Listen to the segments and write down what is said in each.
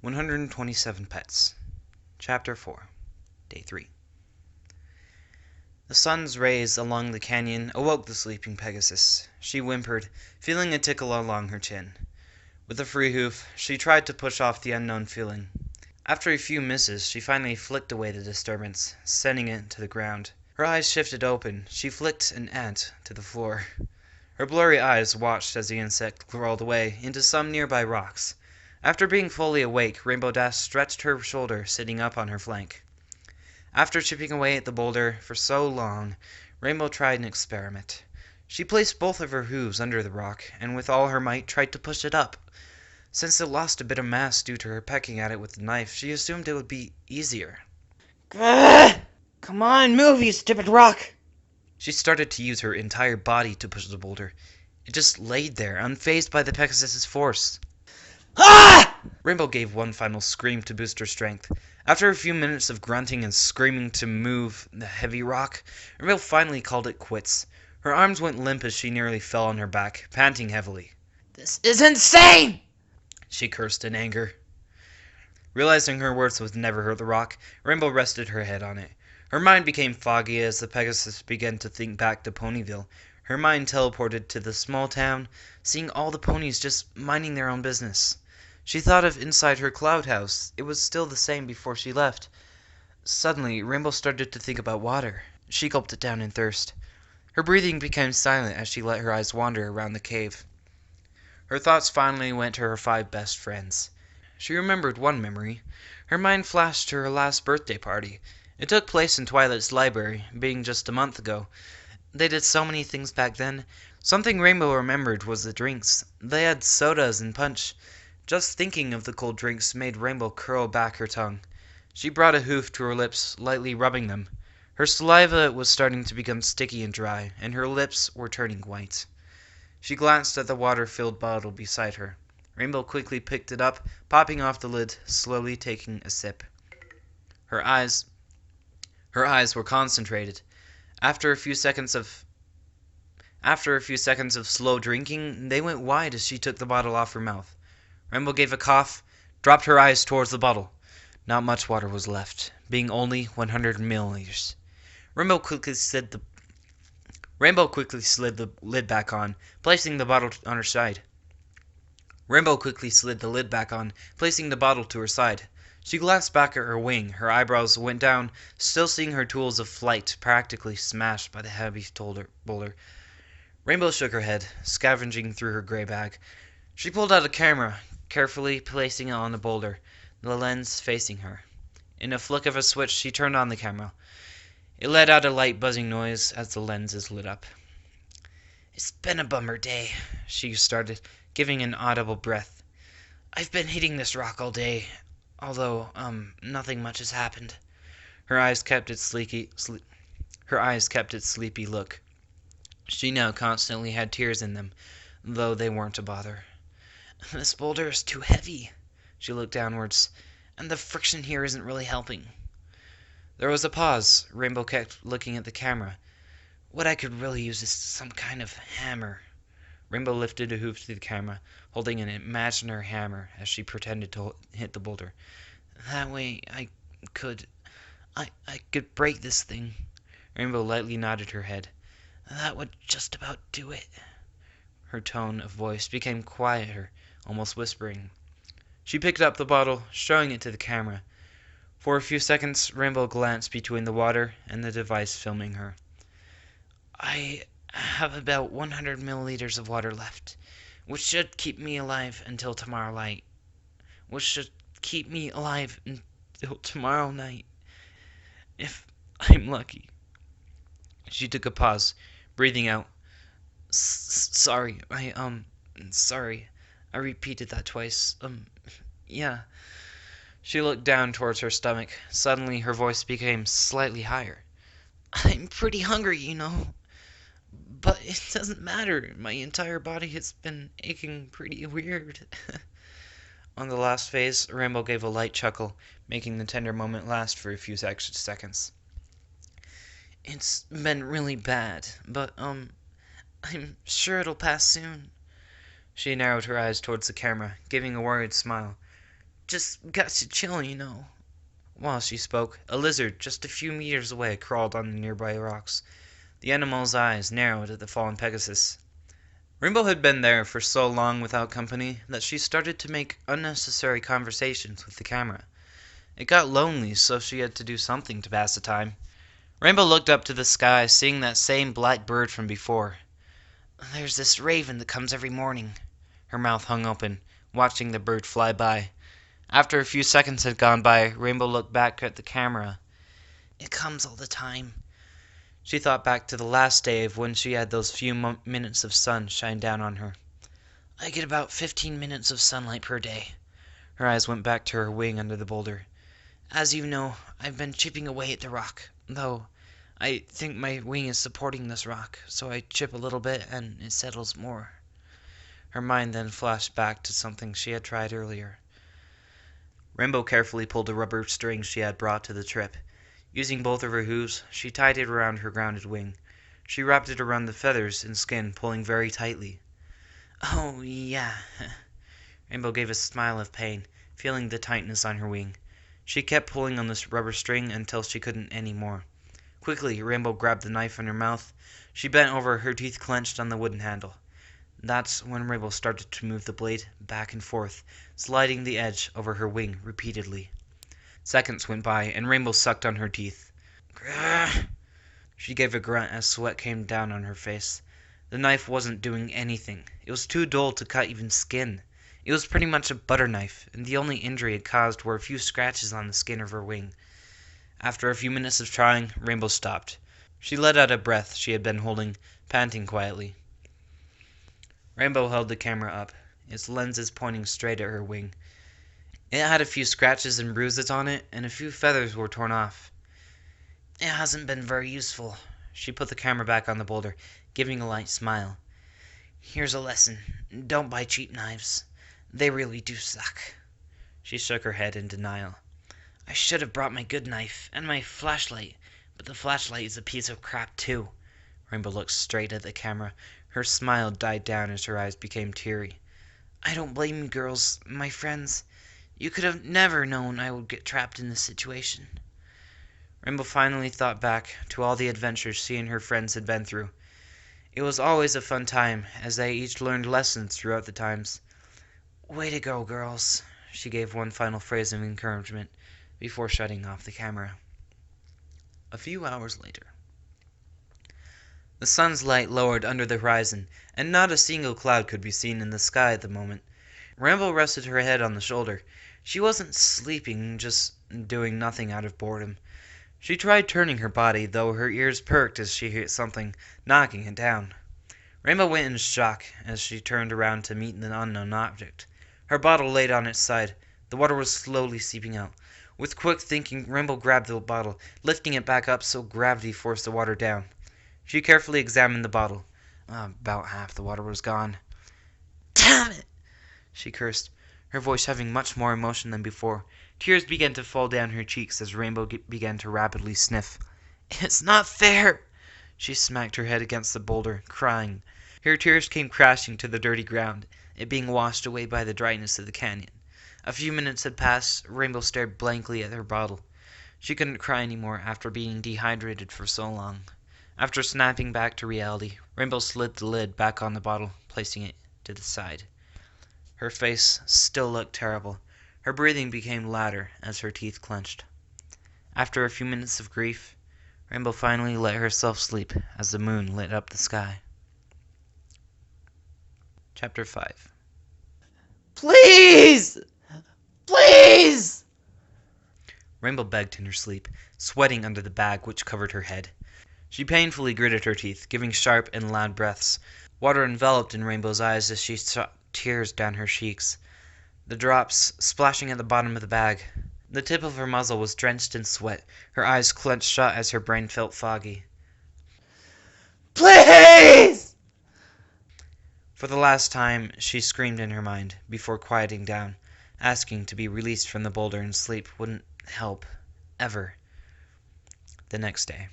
127 Pets. Chapter 4. Day 3. The sun's rays along the canyon awoke the sleeping Pegasus. She whimpered, feeling a tickle along her chin. With a free hoof, she tried to push off the unknown feeling. After a few misses, she finally flicked away the disturbance, sending it to the ground. Her eyes shifted open. She flicked an ant to the floor. Her blurry eyes watched as the insect crawled away into some nearby rocks. After being fully awake, Rainbow Dash stretched her shoulder, sitting up on her flank. After chipping away at the boulder for so long, Rainbow tried an experiment. She placed both of her hooves under the rock, and with all her might tried to push it up. Since it lost a bit of mass due to her pecking at it with the knife, she assumed it would be easier. Come on, move, you stupid rock! She started to use her entire body to push the boulder. It just laid there, unfazed by the Pegasus's force. Ah! Rainbow gave one final scream to boost her strength. After a few minutes of grunting and screaming to move the heavy rock, Rainbow finally called it quits. Her arms went limp as she nearly fell on her back, panting heavily. This is insane! She cursed in anger. Realizing her words would never hurt the rock, Rainbow rested her head on it. Her mind became foggy as the Pegasus began to think back to Ponyville. Her mind teleported to the small town, seeing all the ponies just minding their own business. She thought of inside her cloud house. It was still the same before she left. Suddenly, Rainbow started to think about water. She gulped it down in thirst. Her breathing became silent as she let her eyes wander around the cave. Her thoughts finally went to her 5 best friends. She remembered one memory. Her mind flashed to her last birthday party. It took place in Twilight's library, being just a month ago. They did so many things back then. Something Rainbow remembered was the drinks. They had sodas and punch. Just thinking of the cold drinks made Rainbow curl back her tongue. She brought a hoof to her lips, lightly rubbing them. Her saliva was starting to become sticky and dry, and her lips were turning white. She glanced at the water-filled bottle beside her. Rainbow quickly picked it up, popping off the lid, slowly taking a sip. Her eyes were concentrated. After a few seconds of slow drinking, they went wide as she took the bottle off her mouth. Rainbow gave a cough, dropped her eyes towards the bottle. Not much water was left, being only 100 milliliters. Rainbow quickly slid the lid back on, placing the bottle on her side. Rainbow quickly slid the lid back on, placing the bottle to her side. She glanced back at her wing. Her eyebrows went down, still seeing her tools of flight practically smashed by the heavy boulder. Rainbow shook her head, scavenging through her gray bag. She pulled out a camera, carefully placing it on the boulder, the lens facing her. In a flick of a switch, she turned on the camera. It let out a light buzzing noise as the lenses lit up. "It's been a bummer day," she started, giving an audible breath. "I've been hitting this rock all day, although, nothing much has happened." Her eyes kept its sleepy look. She now constantly had tears in them, though they weren't a bother. "This boulder is too heavy." She looked downwards. "And the friction here isn't really helping." There was a pause. Rainbow kept looking at the camera. "What I could really use is some kind of hammer." Rainbow lifted a hoof to the camera, holding an imaginary hammer as she pretended to hit the boulder. "That way I could break this thing." Rainbow lightly nodded her head. "That would just about do it." Her tone of voice became quieter, almost whispering. She picked up the bottle, showing it to the camera. For a few seconds, Rainbow glanced between the water and the device filming her. "I have about 100 milliliters of water left, which should keep me alive until tomorrow night. If I'm lucky." She took a pause, breathing out. Sorry. Sorry. I repeated that twice. Yeah." She looked down towards her stomach. Suddenly, her voice became slightly higher. "I'm pretty hungry, you know. But it doesn't matter. My entire body has been aching pretty weird." On the last phase, Rainbow gave a light chuckle, making the tender moment last for a few seconds. "It's been really bad, but, I'm sure it'll pass soon." She narrowed her eyes towards the camera, giving a worried smile. just got to chill, you know. While she spoke, a lizard just a few meters away crawled on the nearby rocks. The animal's eyes narrowed at the fallen Pegasus. Rainbow had been there for so long without company that she started to make unnecessary conversations with the camera. It got lonely, so she had to do something to pass the time. Rainbow looked up to the sky, seeing that same black bird from before. There's this raven that comes every morning. Her mouth hung open, watching the bird fly by. After a few seconds had gone by, Rainbow looked back at the camera. It comes all the time. She thought back to the last day of when she had those few minutes of sun shine down on her. I get about 15 minutes of sunlight per day. Her eyes went back to her wing under the boulder. As you know, I've been chipping away at the rock, though I think my wing is supporting this rock, so I chip a little bit and it settles more. Her mind then flashed back to something she had tried earlier. Rainbow carefully pulled a rubber string she had brought to the trip. Using both of her hooves, she tied it around her grounded wing. She wrapped it around the feathers and skin, pulling very tightly. Oh, yeah. Rainbow gave a smile of pain, feeling the tightness on her wing. She kept pulling on this rubber string until she couldn't any more. Quickly, Rainbow grabbed the knife in her mouth. She bent over, her teeth clenched on the wooden handle. That's when Rainbow started to move the blade back and forth, sliding the edge over her wing repeatedly. Seconds went by, and Rainbow sucked on her teeth. Grrr! She gave a grunt as sweat came down on her face. The knife wasn't doing anything. It was too dull to cut even skin. It was pretty much a butter knife, and the only injury it caused were a few scratches on the skin of her wing. After a few minutes of trying, Rainbow stopped. She let out a breath she had been holding, panting quietly. Rainbow held the camera up, its lenses pointing straight at her wing. It had a few scratches and bruises on it, and a few feathers were torn off. It hasn't been very useful. She put the camera back on the boulder, giving a light smile. Here's a lesson. Don't buy cheap knives. They really do suck. She shook her head in denial. I should have brought my good knife, and my flashlight, but the flashlight is a piece of crap too. Rainbow looked straight at the camera. Her smile died down as her eyes became teary. I don't blame you girls, my friends. You could have never known I would get trapped in this situation. Rainbow finally thought back to all the adventures she and her friends had been through. It was always a fun time, as they each learned lessons throughout the times. Way to go, girls. She gave one final phrase of encouragement before shutting off the camera. A few hours later. The sun's light lowered under the horizon, and not a single cloud could be seen in the sky at the moment. Rainbow rested her head on the shoulder. She wasn't sleeping, just doing nothing out of boredom. She tried turning her body, though her ears perked as she heard something knocking it down. Rainbow went in shock as she turned around to meet the unknown object. Her bottle laid on its side. The water was slowly seeping out. With quick thinking, Rainbow grabbed the bottle, lifting it back up so gravity forced the water down. She carefully examined the bottle. About half the water was gone. Damn it! She cursed, her voice having much more emotion than before. Tears began to fall down her cheeks as Rainbow began to rapidly sniff. It's not fair! She smacked her head against the boulder, crying. Her tears came crashing to the dirty ground, it being washed away by the dryness of the canyon. A few minutes had passed. Rainbow stared blankly at her bottle. She couldn't cry anymore after being dehydrated for so long. After snapping back to reality, Rainbow slid the lid back on the bottle, placing it to the side. Her face still looked terrible. Her breathing became louder as her teeth clenched. After a few minutes of grief, Rainbow finally let herself sleep as the moon lit up the sky. Chapter 5. Please! Please! Rainbow begged in her sleep, sweating under the bag which covered her head. She painfully gritted her teeth, giving sharp and loud breaths. Water enveloped in Rainbow's eyes as she shot tears down her cheeks, the drops splashing at the bottom of the bag. The tip of her muzzle was drenched in sweat. Her eyes clenched shut as her brain felt foggy. Please! For the last time, she screamed in her mind, before quieting down. Asking to be released from the boulder and sleep wouldn't help. Ever. The next day.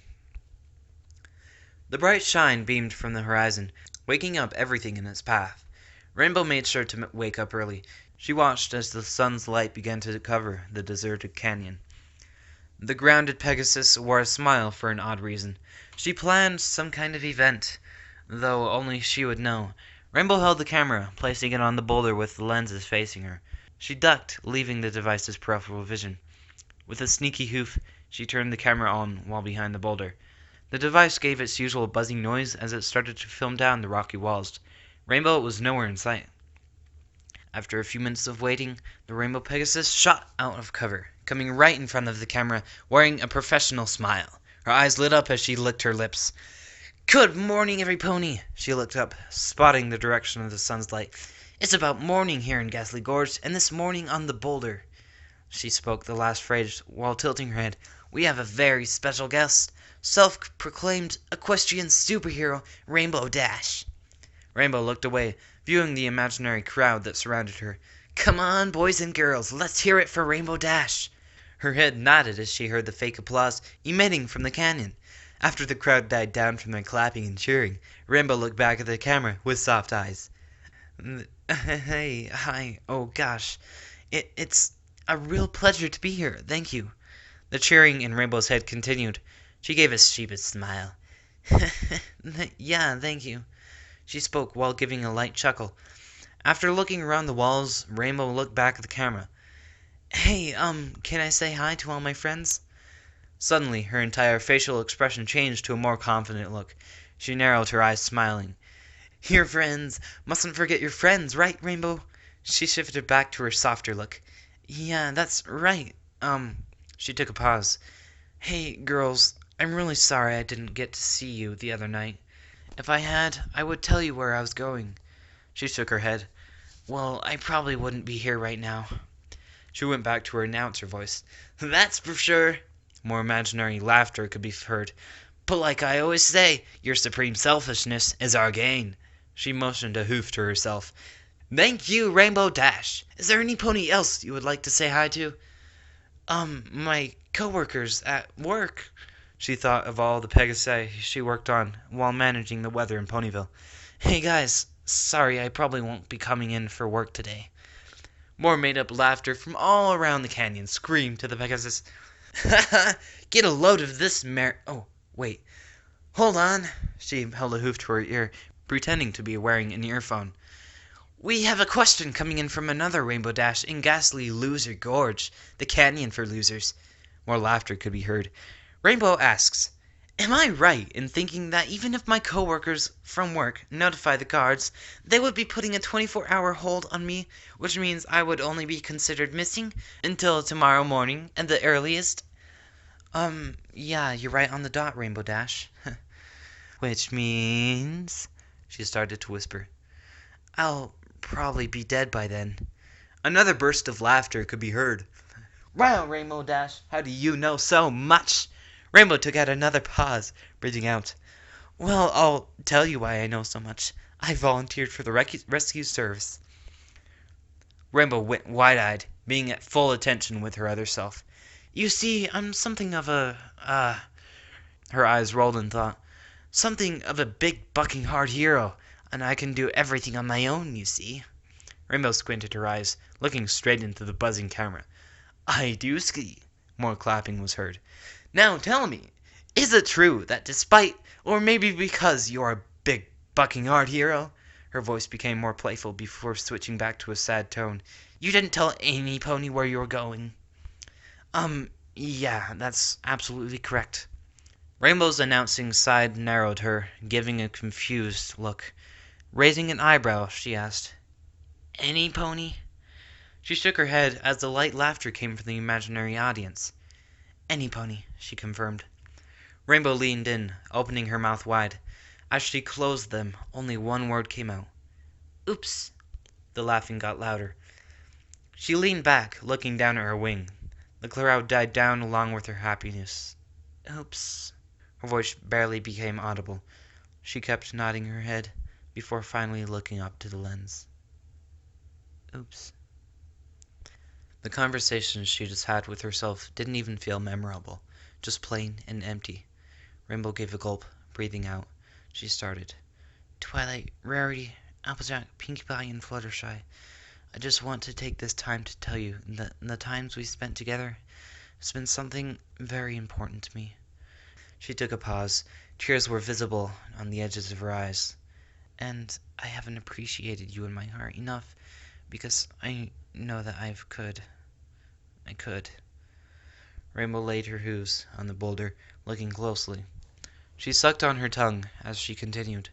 The bright shine beamed from the horizon, waking up everything in its path. Rainbow made sure to wake up early. She watched as the sun's light began to cover the deserted canyon. The grounded Pegasus wore a smile for an odd reason. She planned some kind of event, though only she would know. Rainbow held the camera, placing it on the boulder with the lenses facing her. She ducked, leaving the device's peripheral vision. With a sneaky hoof, she turned the camera on while behind the boulder. The device gave its usual buzzing noise as it started to film down the rocky walls. Rainbow was nowhere in sight. After a few minutes of waiting, the Rainbow Pegasus shot out of cover, coming right in front of the camera, wearing a professional smile. Her eyes lit up as she licked her lips. "Good morning, every pony!" She looked up, spotting the direction of the sun's light. "It's about morning here in Ghastly Gorge, and this morning on the boulder." She spoke the last phrase while tilting her head. "We have a very special guest, self-proclaimed equestrian superhero, Rainbow Dash." Rainbow looked away, viewing the imaginary crowd that surrounded her. "Come on, boys and girls, let's hear it for Rainbow Dash." Her head nodded as she heard the fake applause emitting from the canyon. After the crowd died down from their clapping and cheering, Rainbow looked back at the camera with soft eyes. "Hey, hi, oh gosh, it's a real pleasure to be here, thank you." The cheering in Rainbow's head continued. She gave a sheepish smile. "Yeah, thank you." She spoke while giving a light chuckle. After looking around the walls, Rainbow looked back at the camera. "Hey, can I say hi to all my friends?" Suddenly, her entire facial expression changed to a more confident look. She narrowed her eyes, smiling. "Your friends. Mustn't forget your friends, right, Rainbow?" She shifted back to her softer look. "Yeah, that's right. She took a pause. "Hey, girls, I'm really sorry I didn't get to see you the other night. If I had, I would tell you where I was going." She shook her head. "Well, I probably wouldn't be here right now." She went back to her announcer voice. "That's for sure." More imaginary laughter could be heard. "But like I always say, your supreme selfishness is our gain." She motioned a hoof to herself. "Thank you, Rainbow Dash. Is there any pony else you would like to say hi to?" My coworkers at work." She thought of all the Pegasi she worked on while managing the weather in Ponyville. "Hey guys, sorry I probably won't be coming in for work today." More made-up laughter from all around the canyon screamed to the Pegasus. "Ha! Get a load of this Oh, wait. Hold on." She held a hoof to her ear, pretending to be wearing an earphone. "We have a question coming in from another Rainbow Dash in Ghastly Loser Gorge, the canyon for losers." More laughter could be heard. Rainbow asks, "Am I right in thinking that even if my coworkers from work notify the guards, they would be putting a 24-hour hold on me, which means I would only be considered missing until tomorrow morning at the earliest?" Yeah, you're right on the dot, Rainbow Dash." "Which means," she started to whisper, "I'll probably be dead by then." Another burst of laughter could be heard. "Wow, Rainbow Dash, how do you know so much?" Rainbow took out another pause, breathing out. "Well, I'll tell you why I know so much. I volunteered for the rescue service." Rainbow went wide-eyed, being at full attention with her other self. "You see, I'm something of a, her eyes rolled in thought, "something of a big, bucking, hard hero, and I can do everything on my own, you see." Rainbow squinted her eyes, looking straight into the buzzing camera. "I do ski." More clapping was heard. "Now tell me, is it true that despite, or maybe because you're a big, bucking, hard hero," her voice became more playful before switching back to a sad tone, "you didn't tell any pony where you were going?" Yeah, that's absolutely correct." Rainbow's announcing side narrowed her, giving a confused look. Raising an eyebrow, she asked, "Any pony?" She shook her head as the light laughter came from the imaginary audience. "Any pony," she confirmed. Rainbow leaned in, opening her mouth wide. As she closed them, only one word came out. "Oops." The laughing got louder. She leaned back, looking down at her wing. The crowd died down along with her happiness. "Oops." Her voice barely became audible. She kept nodding her head before finally looking up to the lens. "Oops." The conversation she just had with herself didn't even feel memorable, just plain and empty. Rainbow gave a gulp, breathing out. She started. "Twilight, Rarity, Applejack, Pinkie Pie, and Fluttershy. I just want to take this time to tell you that the times we spent together has been something very important to me. She took a pause. Tears were visible on the edges of her eyes. And I haven't appreciated you in my heart enough because I know that I could. Rainbow laid her hooves on the boulder, looking closely. She sucked on her tongue as she continued.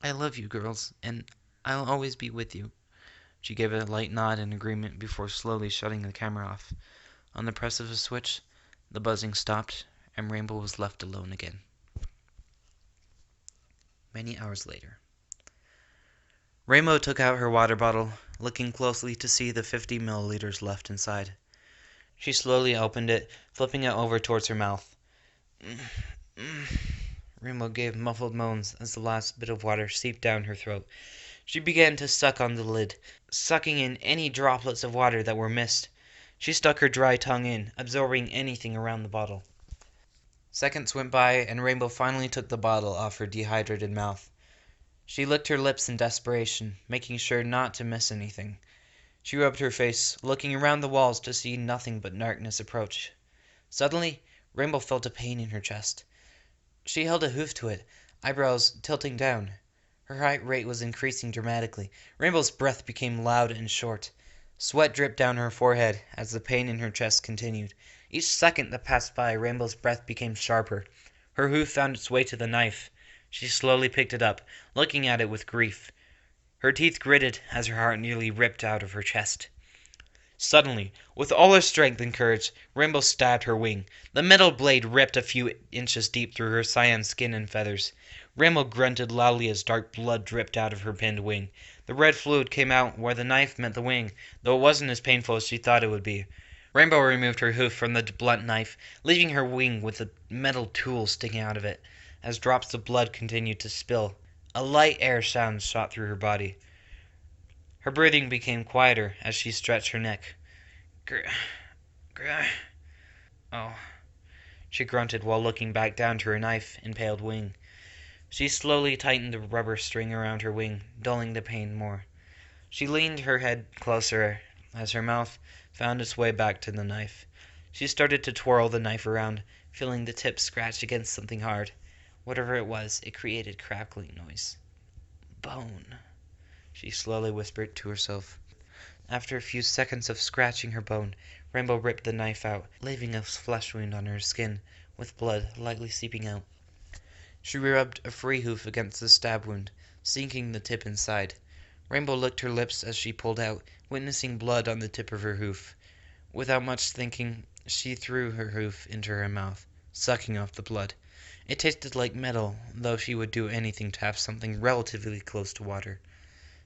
I love you, girls, and I'll always be with you. She gave a light nod in agreement before slowly shutting the camera off. On the press of a switch, the buzzing stopped, and Rainbow was left alone again. Many hours later. Rainbow took out her water bottle, looking closely to see the 50 milliliters left inside. She slowly opened it, flipping it over towards her mouth. Rainbow gave muffled moans as the last bit of water seeped down her throat. She began to suck on the lid, sucking in any droplets of water that were missed. She stuck her dry tongue in, absorbing anything around the bottle. Seconds went by, and Rainbow finally took the bottle off her dehydrated mouth. She licked her lips in desperation, making sure not to miss anything. She rubbed her face, looking around the walls to see nothing but darkness approach. Suddenly, Rainbow felt a pain in her chest. She held a hoof to it, eyebrows tilting down. Her heart rate was increasing dramatically. Rainbow's breath became loud and short. Sweat dripped down her forehead as the pain in her chest continued. Each second that passed by, Rainbow's breath became sharper. Her hoof found its way to the knife. She slowly picked it up, looking at it with grief. Her teeth gritted as her heart nearly ripped out of her chest. Suddenly, with all her strength and courage, Rainbow stabbed her wing. The metal blade ripped a few inches deep through her cyan skin and feathers. Rainbow grunted loudly as dark blood dripped out of her pinned wing. The red fluid came out where the knife met the wing, though it wasn't as painful as she thought it would be. Rainbow removed her hoof from the blunt knife, leaving her wing with a metal tool sticking out of it. As drops of blood continued to spill, a light air sound shot through her body. Her breathing became quieter as she stretched her neck. Oh, she grunted while looking back down to her knife-impaled wing. She slowly tightened the rubber string around her wing, dulling the pain more. She leaned her head closer as her mouth found its way back to the knife. She started to twirl the knife around, feeling the tip scratch against something hard. Whatever it was, it created crackling noise. Bone, she slowly whispered to herself. After a few seconds of scratching her bone, Rainbow ripped the knife out, leaving a flesh wound on her skin, with blood lightly seeping out. She rubbed a free hoof against the stab wound, sinking the tip inside. Rainbow licked her lips as she pulled out, witnessing blood on the tip of her hoof. Without much thinking, she threw her hoof into her mouth, sucking off the blood. It tasted like metal, though she would do anything to have something relatively close to water.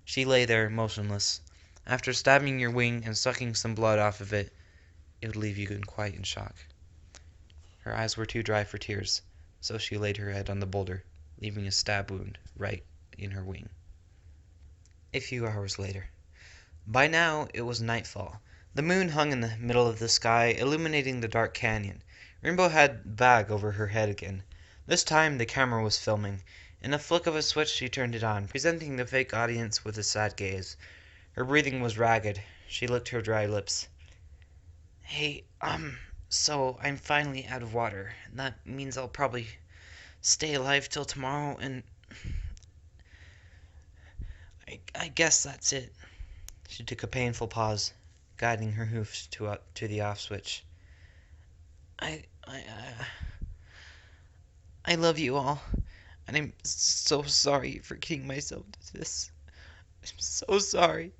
She lay there, motionless. After stabbing your wing and sucking some blood off of it, it would leave you quite in shock. Her eyes were too dry for tears, so she laid her head on the boulder, leaving a stab wound right in her wing. A few hours later. By now, it was nightfall. The moon hung in the middle of the sky, illuminating the dark canyon. Rainbow had the bag over her head again. This time, the camera was filming. In a flick of a switch, she turned it on, presenting the fake audience with a sad gaze. Her breathing was ragged. She licked her dry lips. Hey, so I'm finally out of water. That means I'll probably stay alive till tomorrow, and I guess that's it. She took a painful pause, guiding her hoofs to the off switch. I love you all, and I'm so sorry for getting myself to this. I'm so sorry.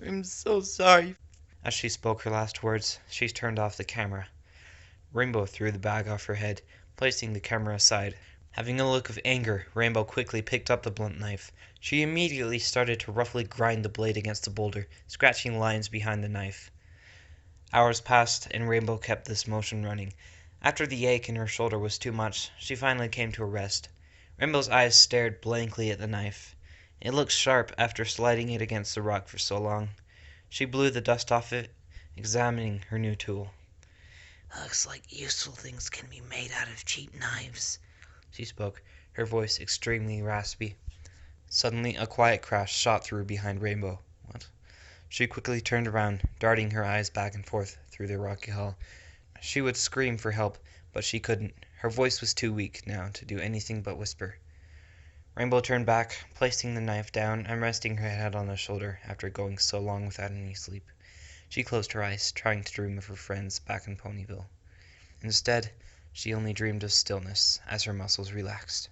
I'm so sorry. As she spoke her last words, she turned off the camera. Rainbow threw the bag off her head, placing the camera aside. Having a look of anger, Rainbow quickly picked up the blunt knife. She immediately started to roughly grind the blade against the boulder, scratching lines behind the knife. Hours passed, and Rainbow kept this motion running. After the ache in her shoulder was too much, she finally came to a rest. Rainbow's eyes stared blankly at the knife. It looked sharp after sliding it against the rock for so long. She blew the dust off it, examining her new tool. Looks like useful things can be made out of cheap knives, she spoke, her voice extremely raspy. Suddenly, a quiet crash shot through behind Rainbow, She quickly turned around, darting her eyes back and forth through the rocky hall. She would scream for help, but she couldn't. Her voice was too weak now to do anything but whisper. Rainbow turned back, placing the knife down and resting her head on his shoulder after going so long without any sleep. She closed her eyes, trying to dream of her friends back in Ponyville. Instead, she only dreamed of stillness as her muscles relaxed.